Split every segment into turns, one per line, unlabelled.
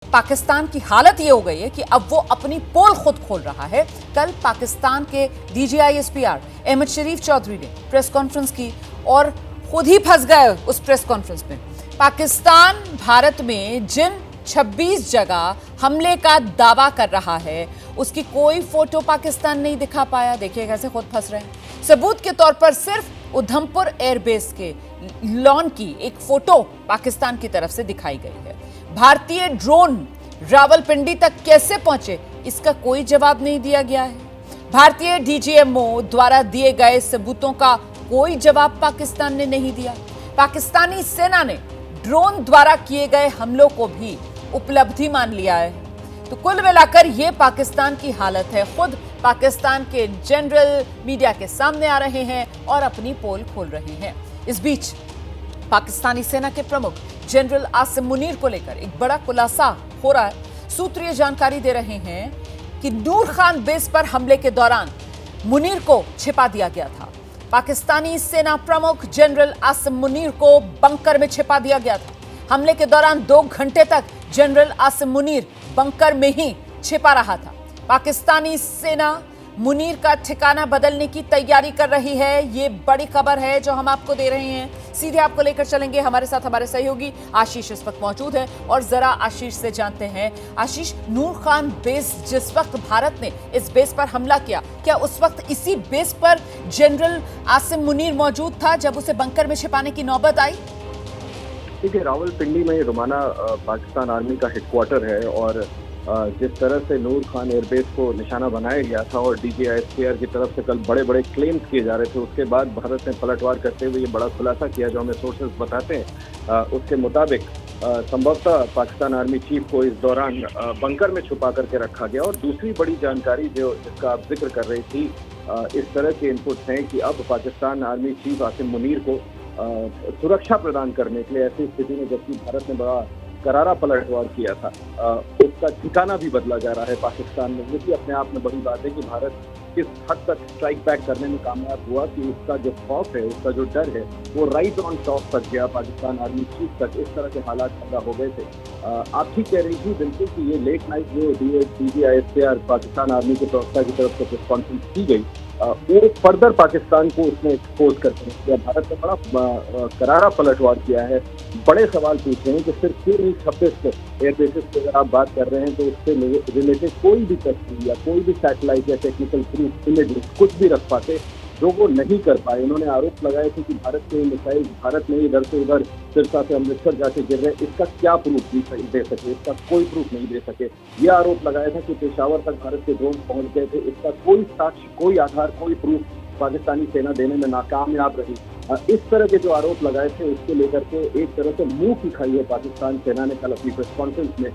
पाकिस्तान की हालत ये हो गई है कि अब वो अपनी पोल खुद खोल रहा है। कल पाकिस्तान के DGISPR अहमद शरीफ चौधरी ने प्रेस कॉन्फ्रेंस की और खुद ही फंस गए उस प्रेस कॉन्फ्रेंस में। पाकिस्तान भारत में जिन 26 जगह हमले का दावा कर रहा है उसकी कोई फोटो पाकिस्तान नहीं दिखा पाया। देखिए कैसे खुद फंस रहे हैं। सबूत के तौर पर सिर्फ उधमपुर एयरबेस के लॉन की एक फोटो पाकिस्तान की तरफ से दिखाई गई है। भारतीय ड्रोन रावलपिंडी तक कैसे पहुंचे इसका कोई जवाब नहीं दिया गया है। भारतीय DGMO द्वारा दिए गए सबूतों का कोई जवाब पाकिस्तान ने नहीं दिया। पाकिस्तानी सेना ने ड्रोन द्वारा किए गए हमलों को भी उपलब्धि मान लिया है। तो कुल मिलाकर ये पाकिस्तान की हालत है। खुद पाकिस्तान के जनरल मीडिया के सामने आ रहे हैं और अपनी पोल खोल रहे हैं। इस बीच पाकिस्तानी सेना के प्रमुख जनरल आसिम मुनीर को लेकर एक बड़ा खुलासा हो रहा है। सूत्रीय जानकारी दे रहे हैं कि नूर खान बेस पर हमले के दौरान मुनीर को छिपा दिया गया था। पाकिस्तानी सेना प्रमुख जनरल आसिम मुनीर को बंकर में छिपा दिया गया था। हमले के दौरान 2 घंटे तक जनरल आसिम मुनीर बंकर में ही छिपा रहा था। पाकिस्तानी सेना मुनीर का ठिकाना बदलने की तैयारी कर रही है। ये बड़ी खबर है जो हम आपको दे रहे हैं। सीधे आपको लेकर चलेंगे। हमारे साथ हमारे सहयोगी आशीष इस वक्त मौजूद है और जरा आशीष से जानते हैं। आशीष, नूर खान बेस जिस वक्त भारत ने इस बेस पर हमला किया, क्या उस वक्त इसी बेस पर जनरल आसिम मुनीर मौजूद था जब उसे बंकर में छिपाने की नौबत आई?
देखिए, रावलपिंडी में रोमाना पाकिस्तान आर्मी का हेडक्वार्टर है और जिस तरह से नूर खान एयरबेस को निशाना बनाया गया था और DGISPR की तरफ से कल बड़े बड़े क्लेम्स किए जा रहे थे, उसके बाद भारत ने पलटवार करते हुए ये बड़ा खुलासा किया जो हमें सोर्सेज बताते हैं। उसके मुताबिक संभवतः पाकिस्तान आर्मी चीफ को इस दौरान बंकर में छुपा करके रखा गया। और दूसरी बड़ी जानकारी जो जिसका आप जिक्र कर रही थी, इस तरह के इनपुट्स हैं कि अब पाकिस्तान आर्मी चीफ आसिम मुनीर को सुरक्षा प्रदान करने के लिए ऐसी स्थिति में जबकि भारत ने बड़ा करारा पलटवार किया था, उसका ठिकाना भी बदला जा रहा है पाकिस्तान में। ये अपने आप में बड़ी बात है कि भारत किस हद तक स्ट्राइक बैक करने में कामयाब हुआ कि उसका जो खौफ है, उसका जो डर है, वो राइट ऑन टॉप तक गया, पाकिस्तान आर्मी चीफ तक। इस तरह के हालात पैदा हो गए थे। आप ठीक कह रही थी बिल्कुल कि ये लेट नाइट जो DGISPR पाकिस्तान आर्मी के प्रवक्ता की तरफ से प्रेस कॉन्फ्रेंस की गई, वो फर्दर पाकिस्तान को उसने एक्सपोज करते हैं। भारत ने बड़ा करारा पलटवार किया है। बड़े सवाल पूछे हैं कि सिर्फ 26 एयरबेसेस की अगर आप बात कर रहे हैं तो उससे रिलेटेड कोई भी तस्वीर या कोई भी सैटेलाइट या टेक्निकल प्रूफ, इमेजेस कुछ भी रख पाते, जो वो नहीं कर पाए। उन्होंने आरोप लगाए थे कि भारत के मिसाइल भारत में इधर से उधर सिरसा से अमृतसर जाके गिर रहे, इसका क्या प्रूफ दे सके? इसका कोई प्रूफ नहीं दे सके। यह आरोप लगाया था कि पेशावर तक भारत के ड्रोन पहुंच गए थे, इसका कोई साक्ष्य, कोई आधार, कोई प्रूफ पाकिस्तानी सेना देने में नाकामयाब रही। इस तरह के जो आरोप लगाए थे उसको लेकर के एक तरह से मुंह की खाई है पाकिस्तान सेना ने कल अपनी प्रेस कॉन्फ्रेंस में।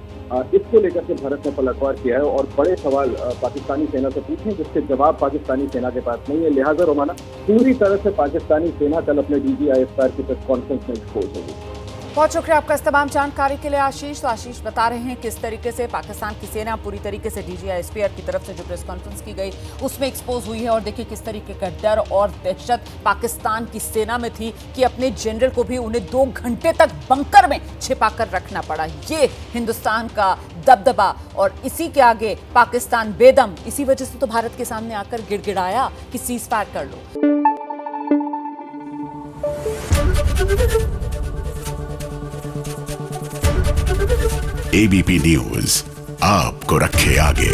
इसको लेकर के भारत ने पलटवार किया है और बड़े सवाल पाकिस्तानी सेना से पूछे जिसके जवाब पाकिस्तानी सेना के पास नहीं है। लिहाजा रोमाना पूरी तरह से पाकिस्तानी सेना कल अपने DGISPR की प्रेस कॉन्फ्रेंस में एक्सपोज होगी।
बहुत शुक्रिया आपका इस तमाम जानकारी के लिए आशीष। तो आशीष बता रहे हैं किस तरीके से पाकिस्तान की सेना पूरी तरीके से DGISPR की तरफ से जो प्रेस कॉन्फ्रेंस की गई उसमें एक्सपोज हुई है। और देखिए किस तरीके का डर और दहशत पाकिस्तान की सेना में थी कि अपने जनरल को भी उन्हें 2 घंटे तक बंकर में छिपा कर रखना पड़ा। ये हिंदुस्तान का दबदबा और इसी के आगे पाकिस्तान बेदम। इसी वजह से तो भारत के सामने आकर गिड़गिड़ाया कि सीज फायर कर लो।
ABP न्यूज आपको रखे आगे।